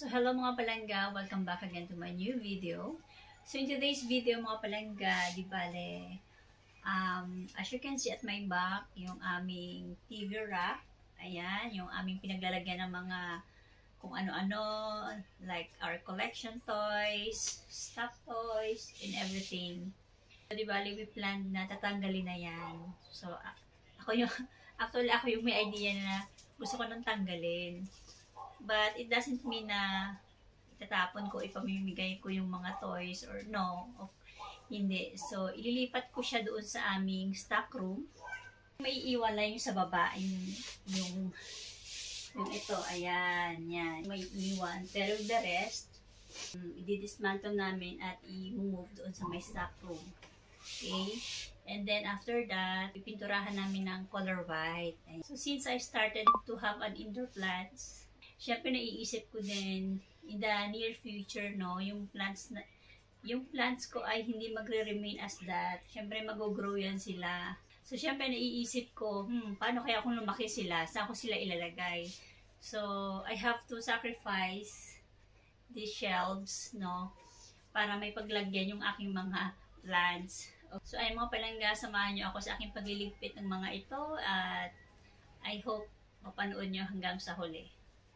So hello mga palangga, welcome back again to my new video. So in today's video mga palangga, di bale, as you can see at my back, yung aming TV rack, ayan, yung aming pinaglalagyan ng mga kung ano-ano, like our collection toys, stuffed toys, and everything. So di bale, we planned na tatanggalin na yan. So actually ako yung may idea na gusto ko nang tanggalin. But it doesn't mean na itatapon ko, ipamimigay ko yung mga toys or no. Hindi. So, ililipat ko siya doon sa aming stock room. May iwan lang yung sa baba. Yung ito. Ayan. Yan. May iwan. Pero the rest, i-dismantle namin at i-move doon sa my stock room. Okay? And then after that, pipinturahan namin ng color white. So, since I started to have an indoor plants, syempre naiisip ko din in the near future, no, yung plants ko ay hindi magre-remain as that. Syempre mag-grow yan sila. So syempre naiisip ko, paano kaya kung lumaki sila? Saan ko sila ilalagay? So I have to sacrifice these shelves, no, para may paglagyan yung aking mga plants. So ay mga palangga, samahan nyo ako sa aking pagliligpit ng mga ito at I hope mapanood nyo hanggang sa huli.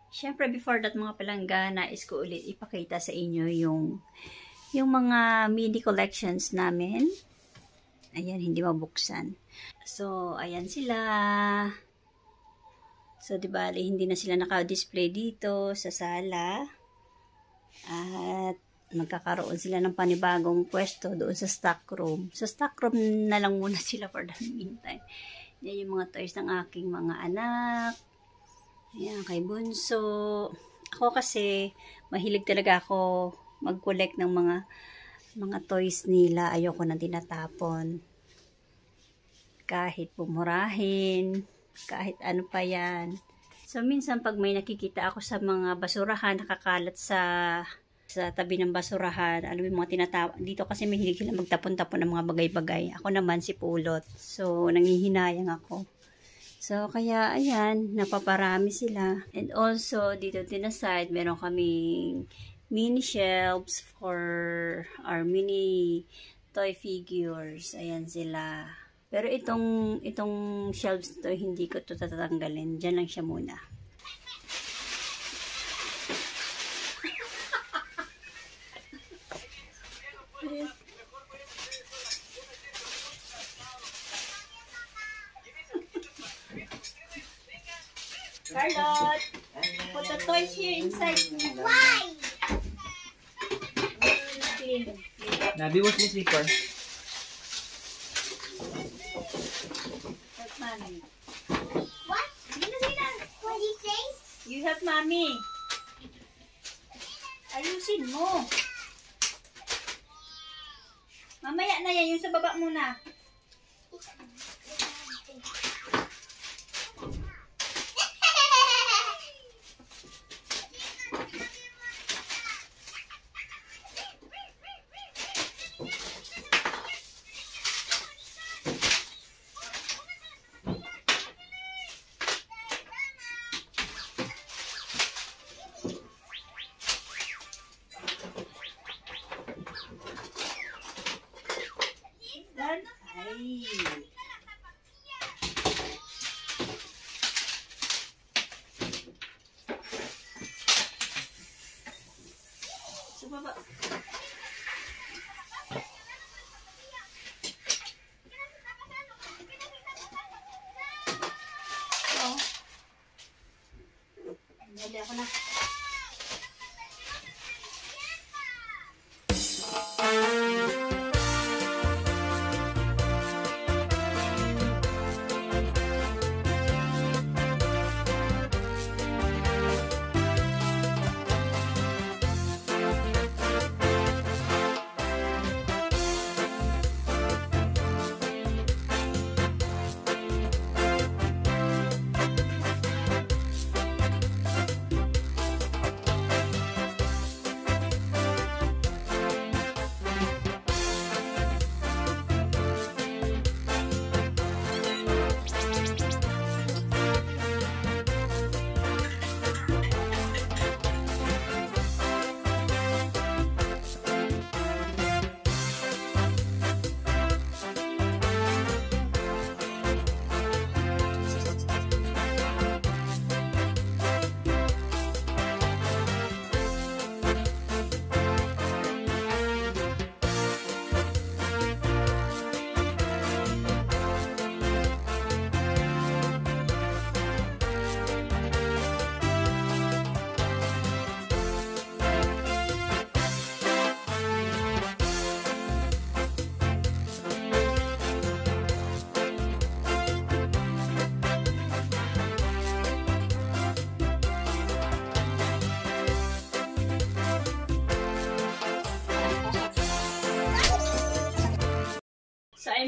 Siyempre, before that mga palangga, nais ko ulit ipakita sa inyo yung mga mini collections namin. Ayan, hindi mabuksan. So, ayan sila. So, diba, hindi na sila naka-display dito sa sala. At magkakaroon sila ng panibagong pwesto doon sa stock room. Sa stock room na lang muna sila for the meantime. Yan yung mga toys ng aking mga anak. Ayan, kay Bunso. Ako kasi, mahilig talaga ako mag-collect ng mga toys nila. Ayoko na tinatapon. Kahit pumurahin, kahit ano pa yan. So, minsan pag may nakikita ako sa mga basurahan, nakakalat sa tabi ng basurahan, alam mo, mga tinatapon. Dito kasi mahilig sila magtapon-tapon ng mga bagay-bagay. Ako naman si Pulot. So, nangihinayang ako. So, kaya, ayan, napaparami sila. And also, dito din na side, meron kaming mini shelves for our mini toy figures. Ayan sila. Pero itong shelves to, hindi ko ito tatanggalin. Diyan lang siya muna. Charlotte, put the toys here inside. Why? Nabi, what's my slipper? Help mommy. What? What did he say? You help mommy. Ayusin mo. Mamaya na yan, yung sa baba muna. Ay. Sa baba. Oh. Dali ako na.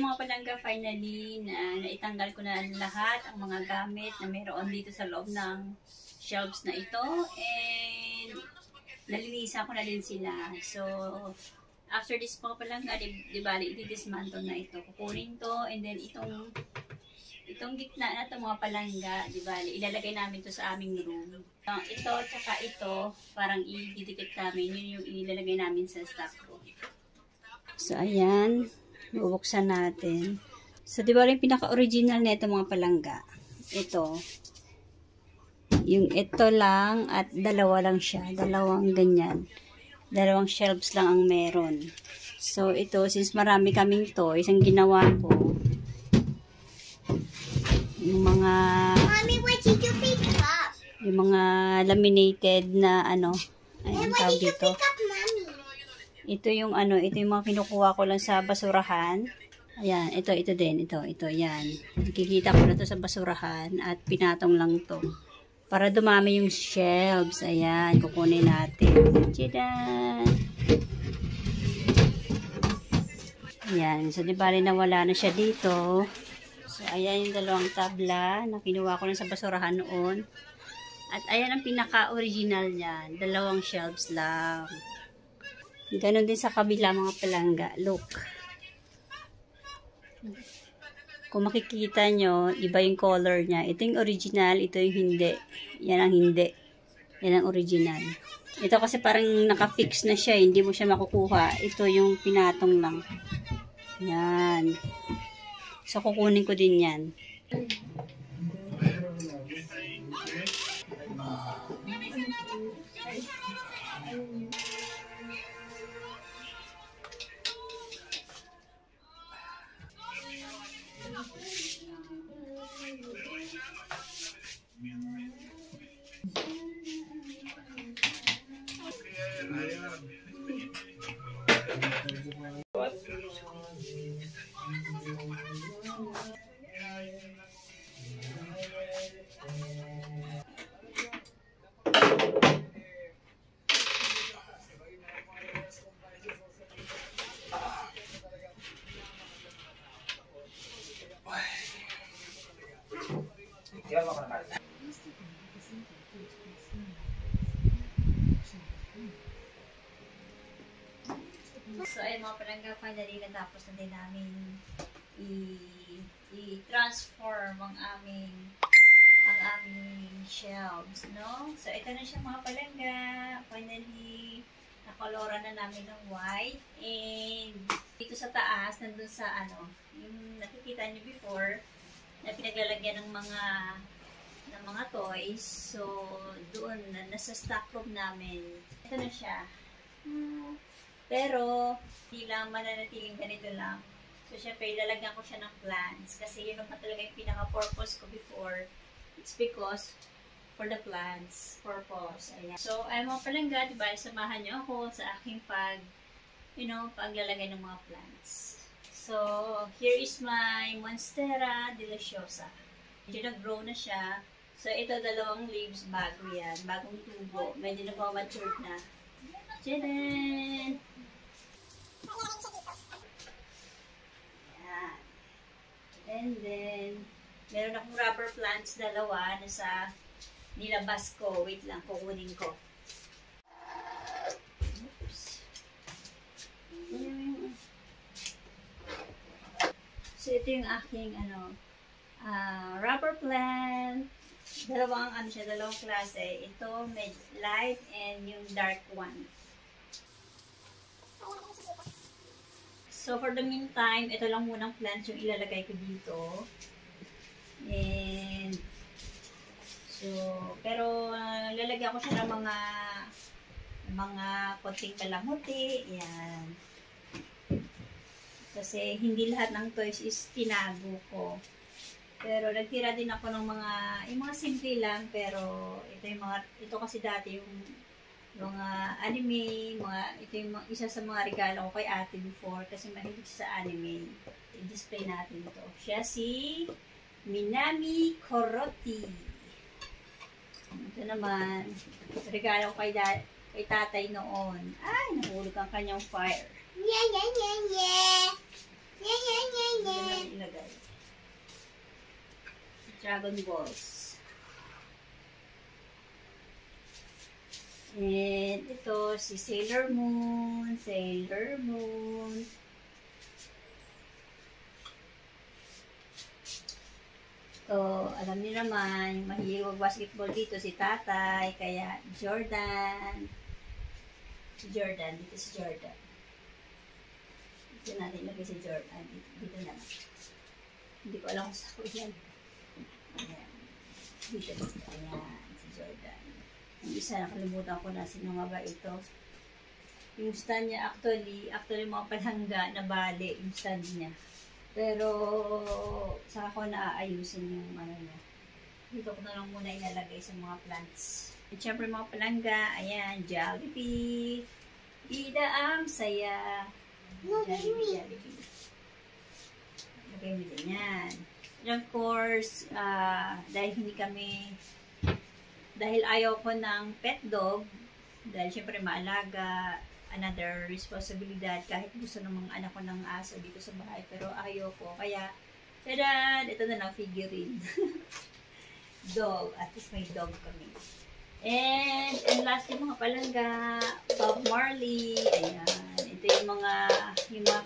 ayun mga palangga, finally, naitanggal ko na lahat ang mga gamit na mayroon dito sa loob ng shelves na ito. And, nalinisan ko na din sila. So, after this mga palangga, di bali, i-dismantle na ito. Kukunin to, and then itong gitna na ito mga palangga, di bali, ilalagay namin to sa aming room. Ito, tsaka ito, parang i-didikit namin. Yun yung ilalagay namin sa stock room. So, ayan. Bubuksan natin. So, di ba yung pinaka-original na ito mga palangga? Ito. Yung ito lang at dalawa lang siya. Dalawang ganyan. Dalawang shelves lang ang meron. So, ito, since marami kaming toys, ang ginawa ko, yung mga Mommy, what did you pick up? yung mga laminated na ano, And ayun, what tawag did you dito. pick up, Mommy? Ito yung ano, ito yung mga kinukuha ko lang sa basurahan. Ayan, ito din, ito, yan. Nakikita ko na to sa basurahan at pinatong lang to. Para dumami yung shelves. Ayan, kukunin natin. Tchadan! Ayan, so di bali nawala na siya dito. So, ayan yung dalawang tabla na kinuha ko lang sa basurahan noon. At ayan ang pinaka-original niyan. Dalawang shelves lang. Ganon din sa kabila mga palangga. Look. Kung makikita nyo, iba yung color niya. Ito yung original, ito yung hindi. Yan ang hindi. Yan ang original. Ito kasi parang naka-fix na siya. Hindi mo siya makukuha. Ito yung pinatong lang. Yan. So, kukunin ko din yan. So, ayun mga palangga, finally natapos na din namin i-transform ang aming shelves, no? So, ito na siya mga palangga. Finally, nakolora na namin ng white. And, dito sa taas, nandun sa ano, yung nakikita niyo before, na pinaglalagyan ng mga toys. So, doon, nasa stock room namin. Ito na siya. Pero, hindi lang mananatiling ganito lang. So, syempre, ilalagyan ko siya ng plants. Kasi yun naman talaga yung pinaka-purpose ko before. It's because for the plants purpose. Ayan. So, ay mga palangga, diba, samahan niyo ako sa aking paglalagay ng mga plants. So, here is my Monstera Deliciosa. Medyo nag-grow na siya. So, ito, dalawang leaves, bago yan. Bagong tubo. Medyo nag-matured na. Tchadan! Ayan. And then, meron akong rubber plants, dalawa, na sa nilabas ko. Wait lang, kukunin ko. Oops. So, ito yung aking, rubber plant. Dalawang klase. Ito, light and yung dark one. So, for the meantime, ito lang munang plants yung ilalagay ko dito. And, so, pero, lalagyan ko siya ng mga konting kalamuti. Yan. Kasi, hindi lahat ng toys is tinago ko. Pero, nagtira din ako ng yung mga simple lang, pero, ito kasi dati yung mga anime, ito yung isa sa mga regalo ko kay ate before kasi mahilig sa anime. I-display natin ito. Siya si Minami Korotti. Ito naman, regalo ko kay tatay noon. Ay, nahulog ang kanyang fire. Yeah. Yeah, yeah, yeah, Ito yeah. natin ilagay. Dragon balls. And ito, si Sailor Moon. Sailor Moon. So, alam niyo naman, yung mahilig mag-basketball dito si Tatay, kaya Jordan. Si Jordan, dito si Jordan. Dito natin ilagay si Jordan. Dito naman. Hindi ko alam kung saan ko yan. Ayan. Dito. Ayan, si Jordan. Yung isa, nakalimutan ko na sino nga ba ito. Yung stand niya, actually mga palangga na bali, yung stand niya. Pero, saka ko naaayusin yung ano niya. Dito ko na lang muna ilalagay sa mga plants. At syempre mga palangga, ayan, Jollibee. Ida ang saya. No, baby. Jollibee. Lagay mo din yan. And of course, dahil ayaw ko ng pet dog, dahil syempre maalaga, another responsibilidad, kahit gusto ng mga anak ko ng aso dito sa bahay, pero ayaw ko. Kaya, tadan! Ito na lang, figurine. Dog. At least may dog kami. And lastly, mga palangga, Bob Marley. Ayan. Ito yung mga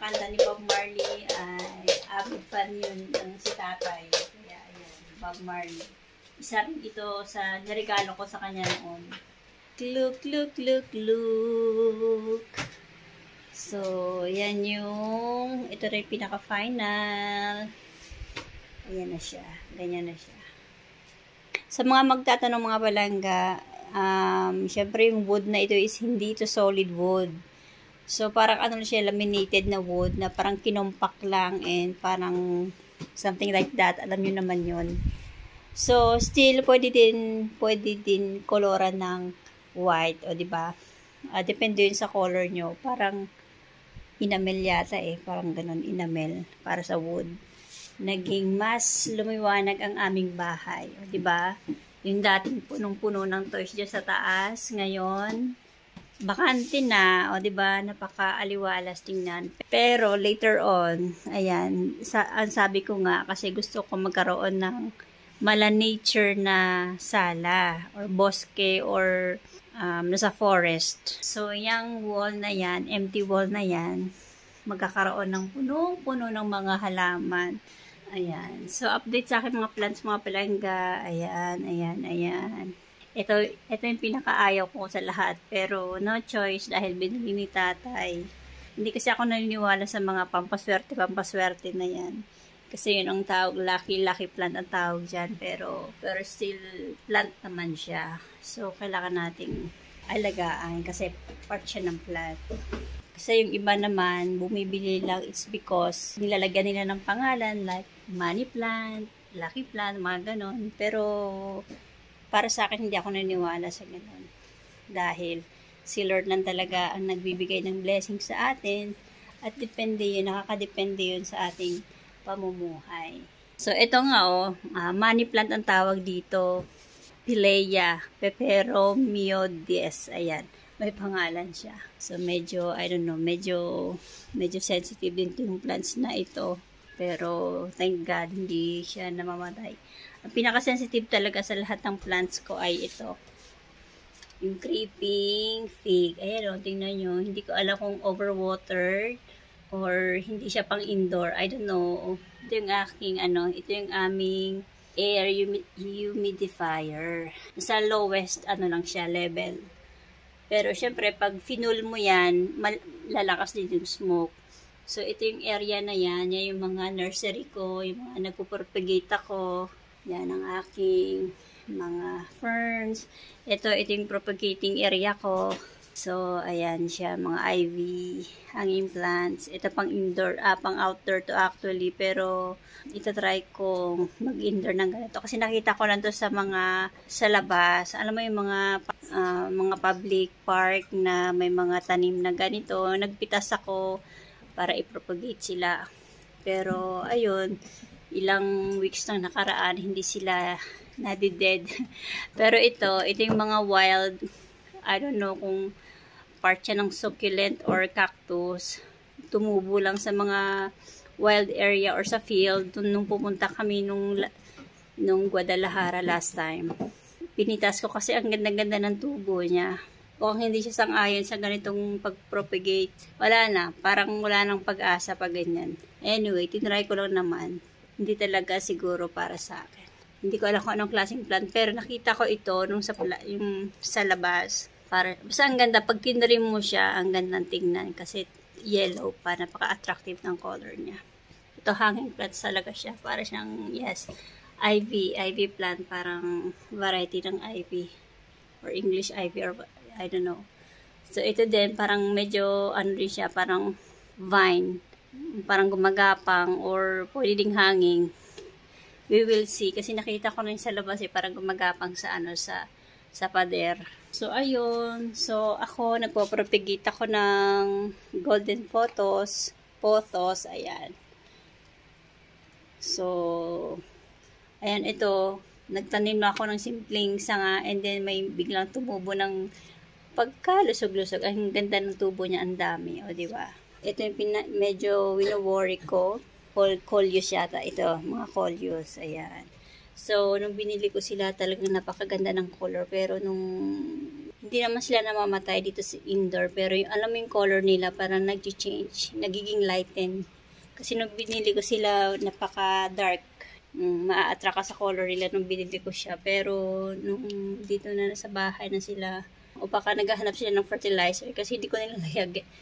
kanta ni Bob Marley. Ay, avid fan yun ng si Tatay. Kaya, ayan, Bob Marley. Isa rin ito sa naregalo ko sa kanya noon. Look, look, look, look. So, yan yung, ito rin pinaka-final. Ayan na siya. Ganyan na siya. Sa mga magtatanong mga palangga, syempre yung wood na ito is hindi ito solid wood. So, parang ano na siya, laminated na wood na parang kinumpak lang and parang something like that. Alam nyo naman yun. So, still, pwede din koloran ng white, o diba? Depende yun sa color nyo. Parang enamel yata parang ganun, enamel para sa wood. Naging mas lumiwanag ang aming bahay, o diba? Yung dating punong-puno ng toys dyan sa taas, ngayon bakante na, o diba? Napaka-aliwalas tingnan. Pero later on, ayan, ang sabi ko nga, kasi gusto ko magkaroon ng mala nature na sala or bosque or nasa forest. So, yung wall na yan, empty wall na yan, magkakaroon ng punong-puno ng mga halaman. Ayan. So, update sa akin mga plants, mga palangga. Ayan, ayan, ayan. Ito yung pinakaayaw ko sa lahat. Pero, no choice dahil binili ni Tatay. Hindi kasi ako naniniwala sa mga pampaswerte na yan. Kasi yun ang tawag, lucky plant ang tawag dyan. Pero still, plant naman siya. So, kailangan nating alagaan kasi part siya ng plant. Kasi yung iba naman, bumibili lang, it's because nilalagyan nila ng pangalan like money plant, lucky plant, mga ganon. Pero, para sa akin, hindi ako naniniwala sa ganon. Dahil, si Lord lang talaga ang nagbibigay ng blessing sa atin. At depende yun, nakakadepende yun sa ating pamumuhay. So, ito nga money plant ang tawag dito. Pilea peperomioides. Ayan, may pangalan siya. So, medyo, I don't know, medyo sensitive din yung plants na ito. Pero, thank God, hindi siya namamatay. Ang pinaka-sensitive talaga sa lahat ng plants ko ay ito. Yung creeping fig. Ayan tingnan nyo. Hindi ko alam kung overwatered or hindi siya pang indoor. I don't know. Ito yung aking, ito yung aming air humidifier. Sa lowest, lang siya, level. Pero, syempre, pag finul mo yan, lalakas din yung smoke. So, ito yung area na yan. Yan yung mga nursery ko, yung mga nagpupropagate ako. Yan ang aking mga ferns. Ito yung propagating area ko. So, ayan siya, mga ivy, hanging plants. Ito pang indoor, pang outdoor to actually. Pero, itatry ko mag-indoor ng ganito. Kasi nakita ko lang to sa labas. Alam mo yung mga public park na may mga tanim na ganito. Nagpitas ako para i-propagate sila. Pero, ayun, ilang weeks nang nakaraan, hindi sila nadi-dead. Pero ito yung mga wild, I don't know kung part siya ng succulent or cactus. Tumubo lang sa mga wild area or sa field nung pumunta kami nung Guadalajara last time. Pinitas ko kasi ang ganda-ganda ng tubo niya. Kung hindi siya sang-ayon sa ganitong pag-propagate, wala na. Parang wala nang pag-asa pag ganyan. Anyway, tinry ko lang naman. Hindi talaga siguro para sa akin. Hindi ko alam kung anong klaseng plant, pero nakita ko ito nung yung sa labas. Basta ang ganda, pag tinrim mo siya, ang gandang tingnan kasi yellow pa, napaka-attractive ng color niya. Ito hanging plant talaga siya, para siyang, yes, ivy plant, parang variety ng ivy or English ivy or I don't know. So ito din, parang medyo ano rin siya, parang vine, parang gumagapang or pwede ding hanging. We will see, kasi nakita ko rin sa labas parang gumagapang sa sa pader. So, ayun. So, ako, nagpo-propagate ako ng golden pothos. Ayan. So, ayan, ito. Nagtanim na ako ng simpleng sanga and then may biglang tumubo ng pagkalusog-lusog. Ang ganda ng tubo niya, ang dami. O, diba? Ito yung medyo wino-worry ko. Coleus yata. Ito, mga coleus. Ayan. So, nung binili ko sila, talagang napakaganda ng color. Pero hindi naman sila namamatay dito sa indoor. Pero alam mo yung color nila, parang nag-change. Nagiging lighten. Kasi nung binili ko sila, napaka-dark. Ma-attract ka sa color nila nung binili ko siya. Pero, nung dito na sa bahay na sila, o baka naghahanap sila ng fertilizer. Kasi hindi ko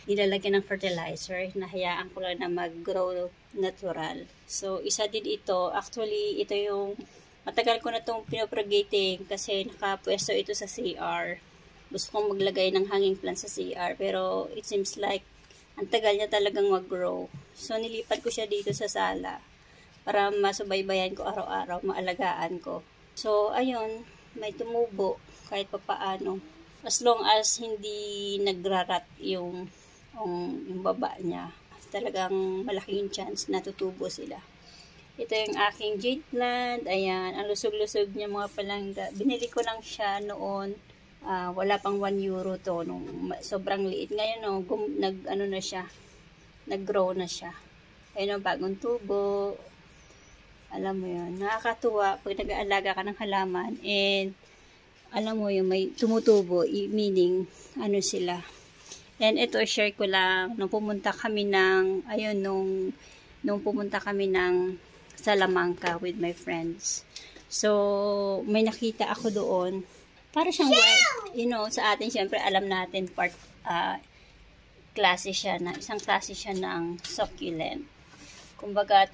nilalagyan ng fertilizer. Nahayaan ko lang na mag-grow natural. So, isa din ito. Actually, ito yung matagal ko na itong pinopropagating kasi nakapwesto ito sa CR. Gusto kong maglagay ng hanging plant sa CR pero it seems like ang tagal niya talagang mag-grow. So, nilipat ko siya dito sa sala para masubaybayan ko araw-araw, maalagaan ko. So, ayun, may tumubo kahit papaano. As long as hindi nagrarat yung baba niya, talagang malaking chance na tutubo sila. Ito yung aking jade plant. Ayan, ang lusog-lusog niya mga palangga. Binili ko lang siya noon. Wala pang 1 euro to. Nung sobrang liit. Ngayon, na siya. Nag-grow na siya. Ayun, bagong tubo. Alam mo yun. Nakakatuwa pag nag-aalaga ka ng halaman. And, alam mo yun, may tumutubo. Meaning, sila. And ito, share ko lang. Nung pumunta kami nung pumunta kami ng Salamanca with my friends. So, may nakita ako doon. Para siyang wild. Sa atin, syempre, alam natin isang klase siya ng succulent. Kumbaga,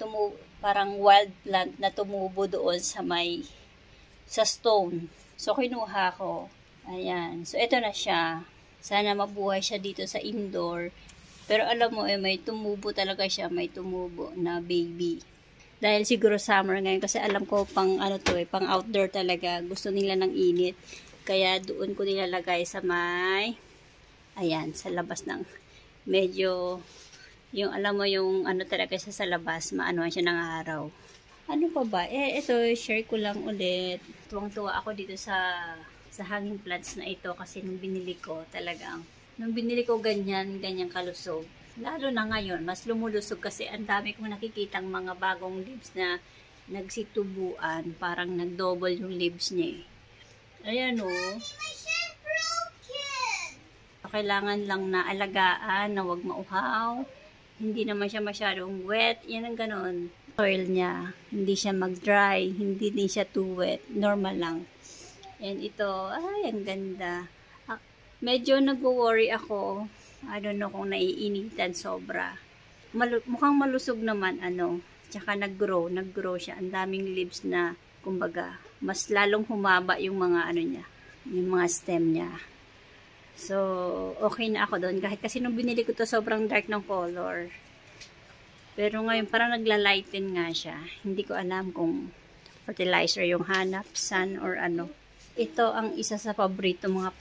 parang wild plant na tumubo doon sa stone. So, kinuha ko. Ayan. So, ito na siya. Sana mabuhay siya dito sa indoor. Pero alam mo, may tumubo talaga siya. May tumubo na baby. Dahil siguro summer ngayon. Kasi alam ko, pang outdoor talaga. Gusto nila ng init. Kaya doon ko nilalagay sa ayan, sa labas ng medyo, alam mo yung talaga siya sa labas. Maanoan siya ng araw. Ano pa ba? Ito, share ko lang ulit. Tuwang-tuwa ako dito sa hanging plants na ito kasi nung binili ko ganyan kalusog. Lalo na ngayon, mas lumulusog kasi ang dami kong nakikitang mga bagong leaves na nagsitubuan. Parang nag-double yung leaves niya. Ayan o. Kailangan lang na alagaan, na wag mauhaw. Hindi naman siya masyadong wet. Yan ang ganon. Soil niya. Hindi siya mag-dry. Hindi din siya too wet. Normal lang. And ito, ay, ang ganda. Medyo nag-worry ako. I don't know kung naiinitan sobra. Mukhang malusog naman, Tsaka nag-grow siya. Ang daming leaves na, kumbaga, mas lalong humaba yung mga, niya. Yung mga stem niya. So, okay na ako doon. Kahit kasi nung binili ko to, sobrang dark ng color. Pero ngayon, parang nagla-lighten nga siya. Hindi ko alam kung fertilizer yung hanap, sun, or ano. Ito ang isa sa paborito mga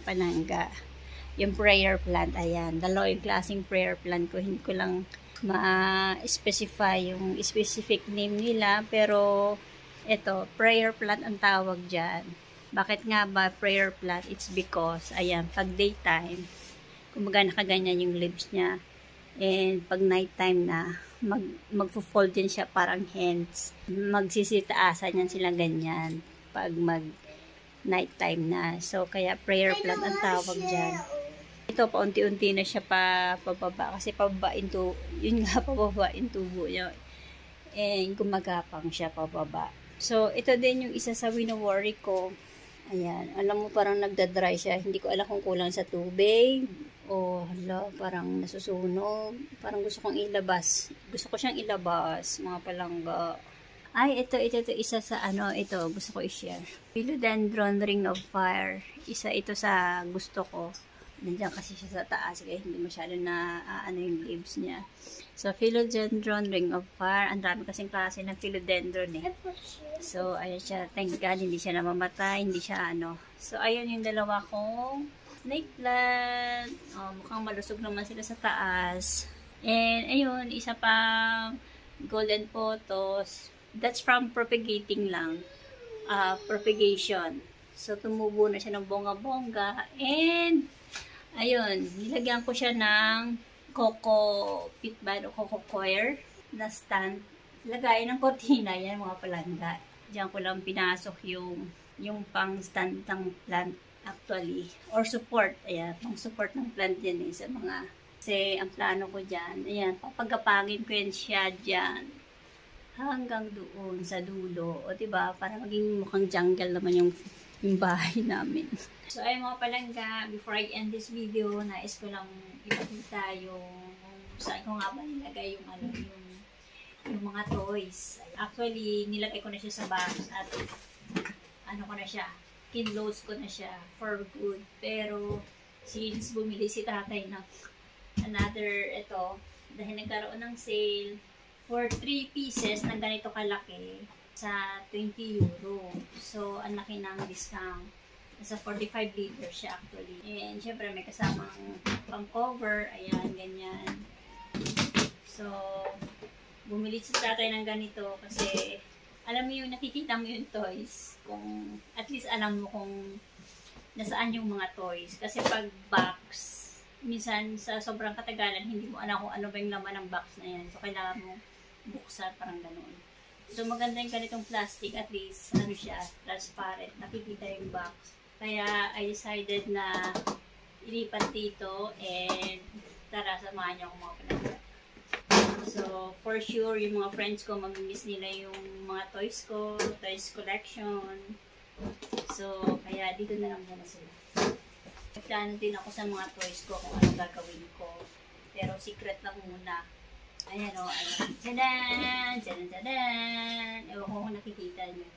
palangga. Yung prayer plant, ayan. Dalawa yung klaseng prayer plant ko. Hindi ko lang ma-specify yung specific name nila. Pero, ito, prayer plant ang tawag dyan. Bakit nga ba prayer plant? It's because, ayan, pag daytime, kumbaga nakaganyan yung leaves niya. And pag nighttime na, magfo-fold din siya parang hands. Magsisitaasan yan sila ganyan pag nighttime na. So, kaya prayer plant ang tawag dyan. Ito, paunti-unti na siya pababa. Kasi pababain tubo niya. And gumagapang siya pababa. So, ito din yung isa sa wino-worry ko. Ayan. Alam mo, parang nagda-dry siya. Hindi ko alam kung kulang sa tubig. O, hala, parang nasusunog. Parang gusto kong ilabas. Gusto ko siyang ilabas, mga palangga. Ay, ito, isa sa ito, gusto ko i-share. Philodendron Ring of Fire. Isa ito sa gusto ko. Nandiyan kasi siya sa taas, kaya hindi masyado na yung leaves niya. So, Philodendron Ring of Fire. Ang dami kasing klase ng philodendron eh. So, ayan siya. Thank God, hindi siya namamatay, hindi siya So, ayan yung dalawa kong snake plant. Oh, mukhang malusog naman sila sa taas. And, ayun, isa pang golden pothos. That's from propagating lang. Propagation. So, tumubo na siya ng bongga-bongga. And, ayun, nilagyan ko siya ng coco pit bed o coco coir na stand. Lagay ng cortina, yan mga palangga. Diyan ko lang pinasok yung pang stand ng plant actually. Or support, ayan, pang support ng plant yan sa mga, kasi ang plano ko dyan, ayan, papagapangin ko yan siya dyan. Hanggang doon sa dulo. O diba, para maging mukhang jungle naman yung bahay namin. So, ay mga palangga, before I end this video, nais ko lang ipakita yung saan ko nga ba nilagay yung mga toys. Actually, nilagay ko na siya sa box at ko na siya, kinloads ko na siya for good. Pero, since bumili si tatay ng another, dahil nagkaroon ng sale, for 3 pieces na ganito kalaki sa 20 euro. So, ang laki ng discount. Nasa 45 liters siya actually. And, syempre, may kasamang pang-cover. Ayan, ganyan. So, bumili si tatay ng ganito kasi, alam mo yung nakikita mo yung toys. Kung, at least alam mo kung nasaan yung mga toys. Kasi pag box, minsan sa sobrang katagalan, hindi mo alam kung ano ba yung laman ng box na yan. So, kailangan mo buksan, parang ganoon. So, maganda yung ganitong plastic, at least, siya, transparent, nakikita yung box. Kaya, I decided na ilipat dito, and tara, samahan niyo ako mga palangga. So, for sure, yung mga friends ko, mamimiss nila yung mga toys ko, toys collection. So, kaya dito na lang muna sila. Nagplano din ako sa mga toys ko kung ano gagawin ko. Pero, secret lang muna. Ayan o, Tadaan! Tadaan! Ewan ko kung nakikita niyo.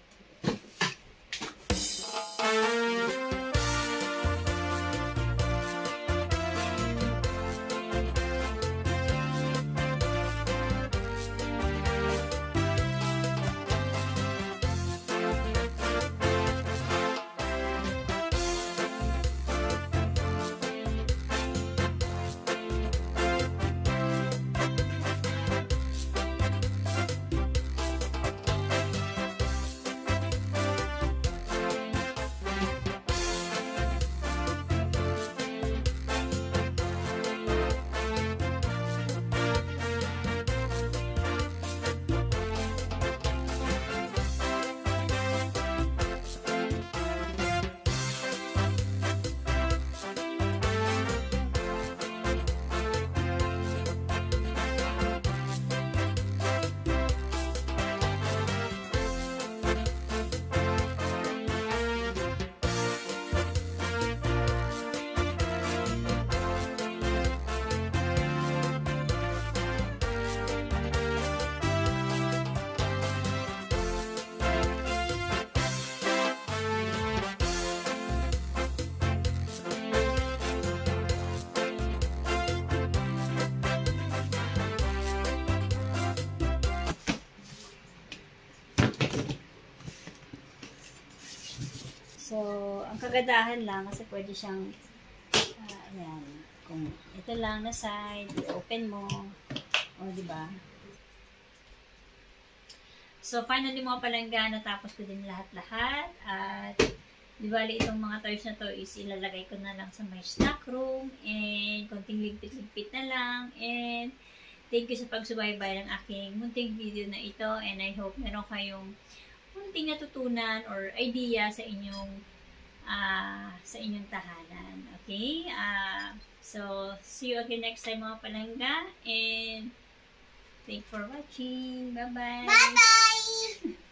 So, ang kagandahan lang kasi pwede siyang ayan, kung ito lang na side, i-open mo. O, diba? So, finally mga palangga, natapos ko din lahat-lahat. At, di bali itong mga toys na to is ilalagay ko na lang sa my snack room. And, konting ligpit-ligpit na lang. And, Thank you sa pagsubaybay ng aking munting video na ito, and I hope meron kayong munting natutunan or idea sa inyong tahanan. Okay? So, see you again next time mga palangga, and thanks for watching. Bye-bye! Bye-bye!